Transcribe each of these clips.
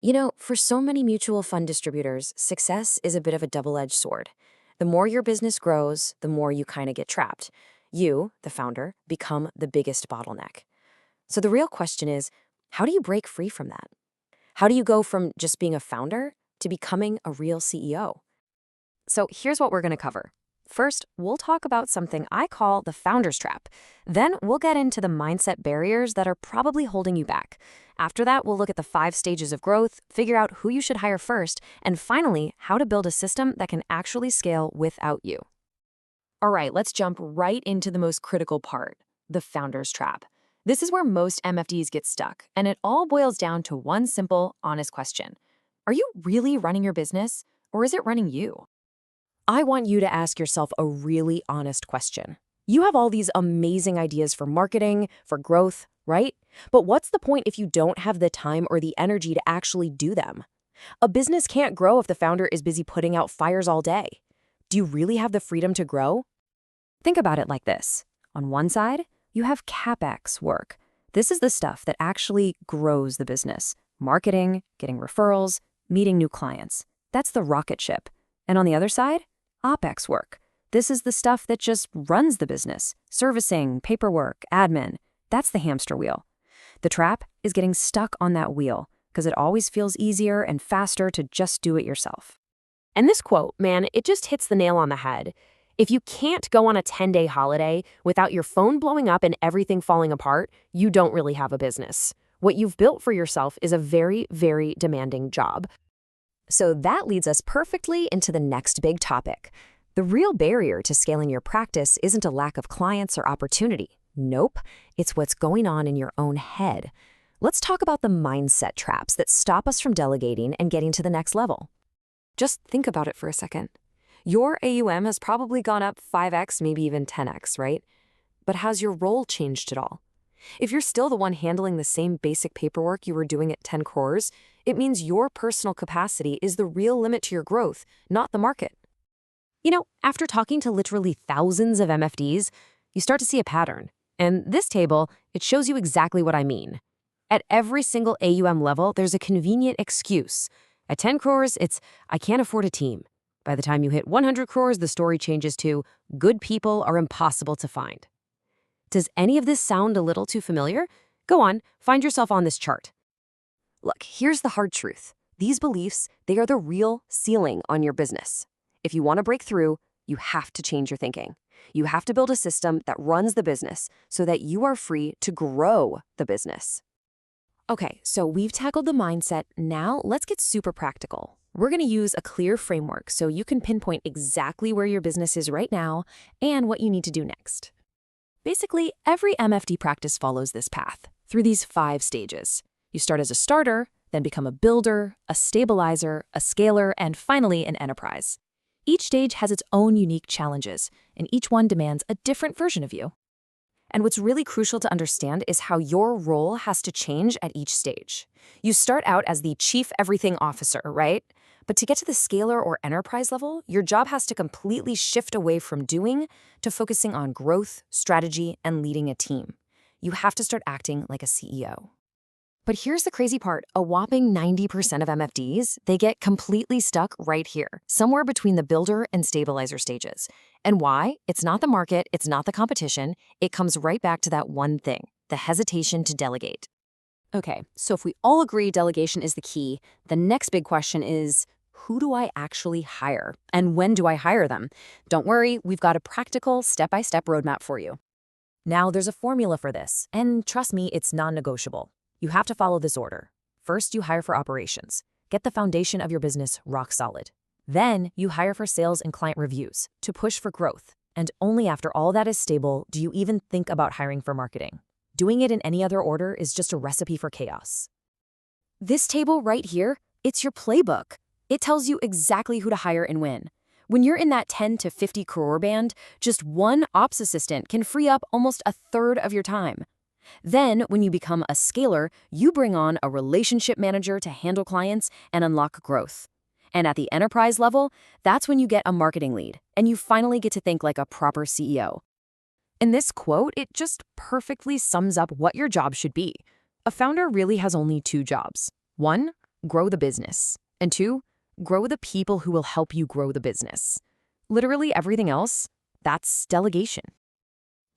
For so many mutual fund distributors, success is a bit of a double-edged sword. The more your business grows, the more you kind of get trapped. You, the founder, become the biggest bottleneck. So the real question is, how do you break free from that? How do you go from just being a founder to becoming a real CEO? So here's what we're going to cover. First, we'll talk about something I call the founder's trap. Then we'll get into the mindset barriers that are probably holding you back. After that, we'll look at the 5 stages of growth, figure out who you should hire first, and finally, how to build a system that can actually scale without you. All right, let's jump right into the most critical part, the founder's trap. This is where most MFDs get stuck, and it all boils down to one simple, honest question. Are you really running your business, or is it running you? I want you to ask yourself a really honest question. You have all these amazing ideas for marketing, for growth, right? But what's the point if you don't have the time or the energy to actually do them? A business can't grow if the founder is busy putting out fires all day. Do you really have the freedom to grow? Think about it like this. On one side, you have CapEx work. This is the stuff that actually grows the business. Marketing, getting referrals, meeting new clients. That's the rocket ship. And on the other side, OpEx work. This is the stuff that just runs the business. Servicing, paperwork, admin. That's the hamster wheel. The trap is getting stuck on that wheel because it always feels easier and faster to just do it yourself. And this quote, man, it just hits the nail on the head. If you can't go on a 10-day holiday without your phone blowing up and everything falling apart, you don't really have a business. What you've built for yourself is a very, very demanding job. So that leads us perfectly into the next big topic. The real barrier to scaling your practice isn't a lack of clients or opportunity. Nope, it's what's going on in your own head. Let's talk about the mindset traps that stop us from delegating and getting to the next level. Just think about it for a second. Your AUM has probably gone up 5x, maybe even 10x, right? But has your role changed at all? If you're still the one handling the same basic paperwork you were doing at 10 crores, it means your personal capacity is the real limit to your growth, not the market. After talking to literally thousands of MFDs, you start to see a pattern. And this table, it shows you exactly what I mean. At every single AUM level, there's a convenient excuse. At 10 crores, it's, I can't afford a team. By the time you hit 100 crores, the story changes to, good people are impossible to find. Does any of this sound a little too familiar? Go on, find yourself on this chart. Look, here's the hard truth. These beliefs, they are the real ceiling on your business. If you want to break through, you have to change your thinking. You have to build a system that runs the business so that you are free to grow the business. Okay, so we've tackled the mindset. Now let's get super practical. We're going to use a clear framework so you can pinpoint exactly where your business is right now and what you need to do next. Basically, every MFD practice follows this path through these 5 stages. You start as a starter, then become a builder, a stabilizer, a scaler, and finally an enterprise. Each stage has its own unique challenges, and each one demands a different version of you. And what's really crucial to understand is how your role has to change at each stage. You start out as the chief everything officer, right? But to get to the scaler or enterprise level, your job has to completely shift away from doing to focusing on growth, strategy, and leading a team. You have to start acting like a CEO. But here's the crazy part. A whopping 90% of MFDs, they get completely stuck right here, somewhere between the builder and stabilizer stages. And why? It's not the market, it's not the competition. It comes right back to that one thing, the hesitation to delegate. Okay, so if we all agree delegation is the key, the next big question is, who do I actually hire? And when do I hire them? Don't worry, we've got a practical, step-by-step roadmap for you. Now, there's a formula for this, and trust me, it's non-negotiable. You have to follow this order. First, you hire for operations. Get the foundation of your business rock solid. Then, you hire for sales and client reviews to push for growth. And only after all that is stable do you even think about hiring for marketing. Doing it in any other order is just a recipe for chaos. This table right here, it's your playbook. It tells you exactly who to hire and when. When you're in that 10 to 50 crore band, just one ops assistant can free up almost a third of your time. Then, when you become a scaler, you bring on a relationship manager to handle clients and unlock growth. And at the enterprise level, that's when you get a marketing lead, and you finally get to think like a proper CEO. In this quote, it just perfectly sums up what your job should be. A founder really has only 2 jobs. 1, grow the business. And 2, grow the people who will help you grow the business. Literally everything else, that's delegation.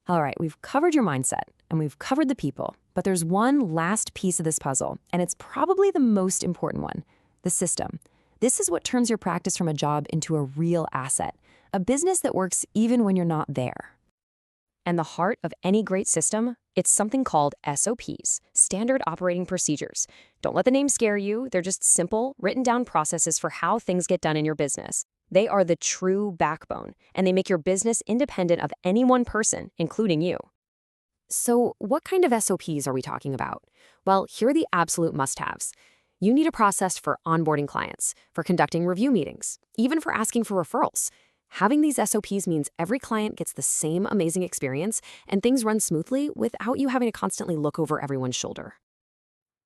All right, we've covered your mindset and we've covered the people, but there's one last piece of this puzzle, and it's probably the most important one, the system. This is what turns your practice from a job into a real asset, a business that works even when you're not there. And the heart of any great system, it's something called SOPs, Standard Operating Procedures. Don't let the name scare you. They're just simple, written down processes for how things get done in your business. They are the true backbone, and they make your business independent of any one person, including you. So what kind of SOPs are we talking about? Well, here are the absolute must-haves. You need a process for onboarding clients, for conducting review meetings, even for asking for referrals. Having these SOPs means every client gets the same amazing experience and things run smoothly without you having to constantly look over everyone's shoulder.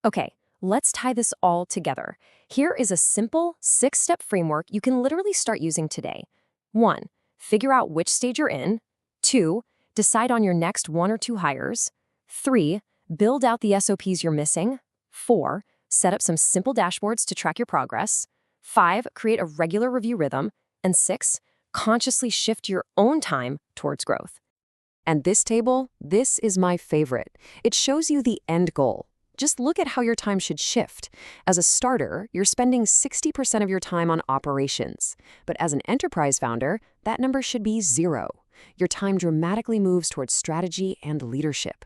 Okay, let's tie this all together. Here is a simple 6-step framework you can literally start using today. 1, figure out which stage you're in. 2, decide on your next 1 or 2 hires. 3, build out the SOPs you're missing. 4, set up some simple dashboards to track your progress. 5, create a regular review rhythm. And 6, consciously shift your own time towards growth. And this table, this is my favorite. It shows you the end goal. Just look at how your time should shift. As a starter, you're spending 60% of your time on operations. But as an enterprise founder, that number should be 0. Your time dramatically moves towards strategy and leadership.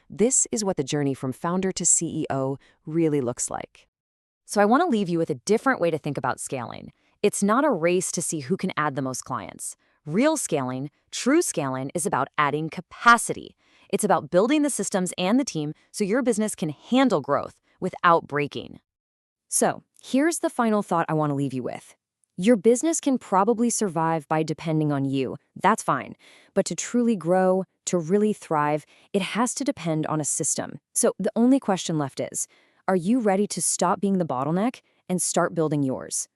This is what the journey from founder to CEO really looks like. So I want to leave you with a different way to think about scaling. It's not a race to see who can add the most clients. Real scaling, true scaling, is about adding capacity. It's about building the systems and the team so your business can handle growth without breaking. So here's the final thought I want to leave you with. Your business can probably survive by depending on you. That's fine. But to truly grow, to really thrive, it has to depend on a system. So the only question left is, are you ready to stop being the bottleneck and start building yours?